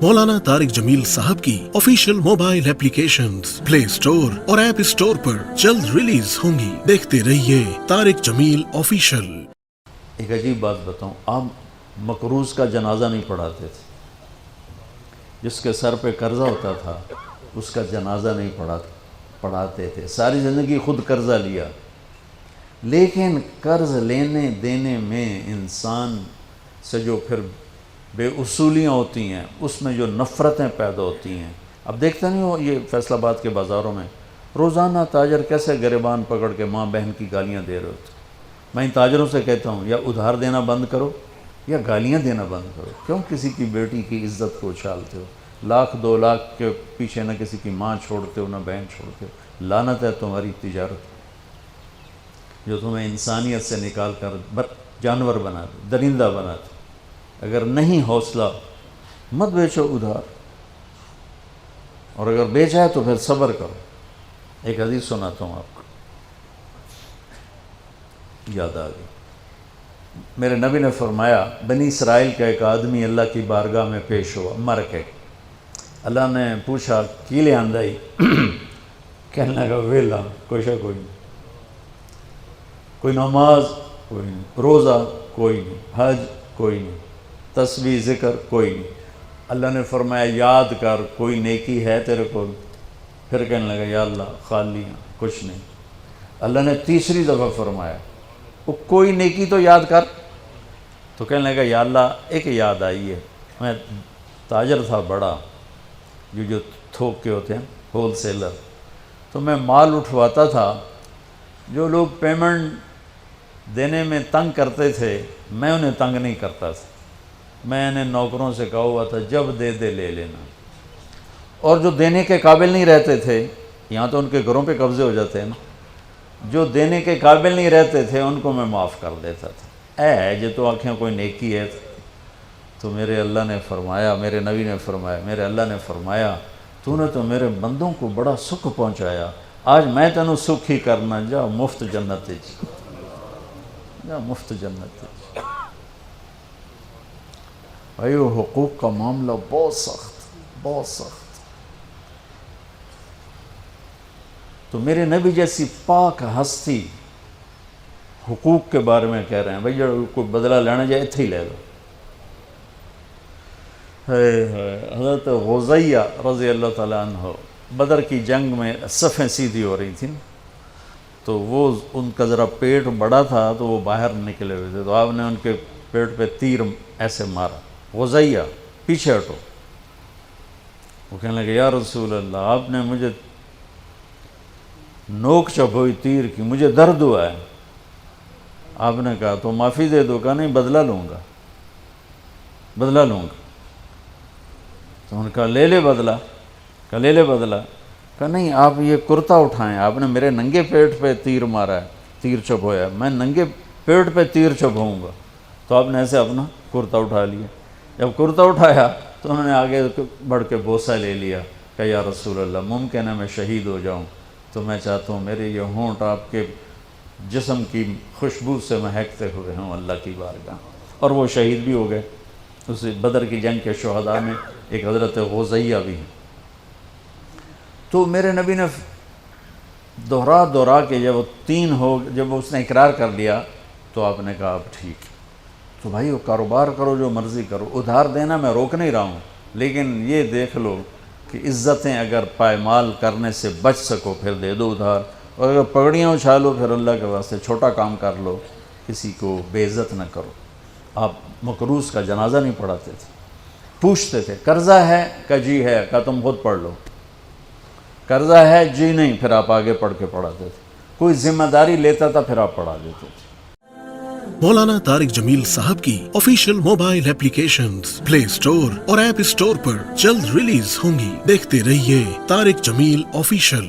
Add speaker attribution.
Speaker 1: मौलाना तारिक जमील साहब की official mobile applications play store और ऐप स्टोर पर जल्द रिलीज होंगी। देखते रहिए तारिक जमील ऑफिशियल।
Speaker 2: एक अजीब बात बताऊं, आप मकरूज का जनाजा नहीं पढ़ाते थे। जिसके सर पे कर्जा होता था उसका जनाजा नहीं पढ़ाते थे। सारी ज़िंदगी खुद कर्जा लिया, लेकिन कर्ज लेने देने में इंसान से जो फिर बेउसूलियाँ होती हैं, उसमें जो नफ़रतें पैदा होती हैं। अब देखते नहीं हो ये फैसलाबाद के बाज़ारों में रोज़ाना ताजर कैसे गिरबान पकड़ के माँ बहन की गालियाँ दे रहे होते। मैं इन ताजरों से कहता हूँ या उधार देना बंद करो या गालियाँ देना बंद करो। क्यों किसी की बेटी की इज़्ज़त को उछालते हो? लाख 2 लाख के पीछे न किसी की माँ छोड़ते हो न बहन छोड़ते हो। लानत है तुम्हारी तिजारत जो तुम्हें इंसानियत से निकाल कर जानवर बना दे, दरिंदा बना दे। अगर नहीं हौसला मत बेचो उधार, और अगर बेचा है तो फिर सब्र करो। एक हदीस सुनाता हूँ आपको, याद आ गई। मेरे नबी ने फरमाया, बनी इसराइल का एक आदमी अल्लाह की बारगाह में पेश हुआ, मर के। अल्लाह ने पूछा की ले आंदा ही? कहने लगा वेला कोई नहीं, कोई नमाज कोई नहीं, रोज़ा कोई नहीं, हज कोई नहीं, तस्बीह ज़िक्र कोई नहीं। अल्लाह ने फरमाया याद कर कोई नेकी है तेरे को? फिर कहने लगा या अल्लाह खाली कुछ नहीं। अल्लाह ने तीसरी दफ़ा फरमाया वो कोई नेकी तो याद कर। तो कहने लगा या अल्लाह एक याद आई है, मैं ताजर था बड़ा, जो थोक के होते हैं होल सेलर, तो मैं माल उठवाता था। जो लोग पेमेंट देने में तंग करते थे मैं उन्हें तंग नहीं करता था। मैंने नौकरों से कहा हुआ था जब दे दे ले लेना, और जो देने के काबिल नहीं रहते थे, यहाँ तो उनके घरों पे कब्ज़े हो जाते हैं ना, जो देने के काबिल नहीं रहते थे उनको मैं माफ़ कर देता था। जो तो आँखें कोई नेकी है। तो मेरे अल्लाह ने फरमाया, मेरे नबी ने फरमाया, मेरे अल्लाह ने फरमाया तूने तो मेरे बंदों को बड़ा सुख पहुँचाया, आज मैं तेनों सुख ही करना, जा मुफ्त जन्नत जा मुफ्त जन्नत। भाई वो हुकूक का मामला बहुत सख्त। तो मेरे नबी जैसी पाक हस्ती हुकूक के बारे में कह रहे हैं, भाई जो कोई बदला लेना जाए इत्थे ही ले लो। हज़रत ग़ुज़ैया रज़ी अल्लाह तआला अन्हु बदर की जंग में सफ़ें सीधी हो रही थी, तो वो उनका ज़रा पेट बड़ा था तो वो बाहर निकले हुए थे, तो आपने उनके पेट पे तीर ऐसे मारा, ग़ुज़ैया पीछे हटो। वो कहने लगे या रसूल अल्लाह, आपने मुझे नोक चबोई तीर की, मुझे दर्द हुआ है। आपने कहा तो माफ़ी दे दो। कहा नहीं, बदला लूँगा। तो उन्होंने कहा ले ले बदला। कहा ले ले बदला। कहा नहीं, आप ये कुर्ता उठाएं, आपने मेरे नंगे पेट पे तीर मारा है, तीर चबोया, मैं नंगे पेट पे तीर चबोऊँगा। तो आपने ऐसे अपना कुर्ता उठा लिया। जब कुर्ता उठाया तो उन्होंने आगे बढ़ के बोसा ले लिया। कहा या रसूल अल्लाह, मुमकिन है मैं शहीद हो जाऊँ, तो मैं चाहता हूँ मेरे ये होंठ आपके जिस्म की खुशबू से महकते हुए हों अल्लाह की बारगाह। और वो शहीद भी हो गए। उस बदर की जंग के शुहदा में एक हज़रत ग़ुज़ैया भी हैं। तो मेरे नबी ने दोहरा के जब उसने इकरार कर लिया तो आपने कहा अब ठीक। तो भाई वो कारोबार करो, जो मर्ज़ी करो, उधार देना मैं रोक नहीं रहा हूँ, लेकिन ये देख लो कि इज़्ज़तें अगर पायमाल करने से बच सको फिर दे दो उधार, और अगर पगड़ियाँ उछालो फिर अल्लाह के वास्ते छोटा काम कर लो, किसी को बेइज्जत न करो। आप मकरूज का जनाजा नहीं पढ़ाते थे। पूछते थे कर्जा है? का जी है। का तुम खुद पढ़ लो। कर्जा है? जी नहीं। फिर आप आगे पढ़ के पढ़ाते थे। कोई जिम्मेदारी लेता था फिर आप पढ़ा देते थे।
Speaker 1: मौलाना तारिक जमील साहब की official mobile applications play store और ऐप स्टोर पर जल्द रिलीज होंगी। देखते रहिए तारिक जमील ऑफिशियल।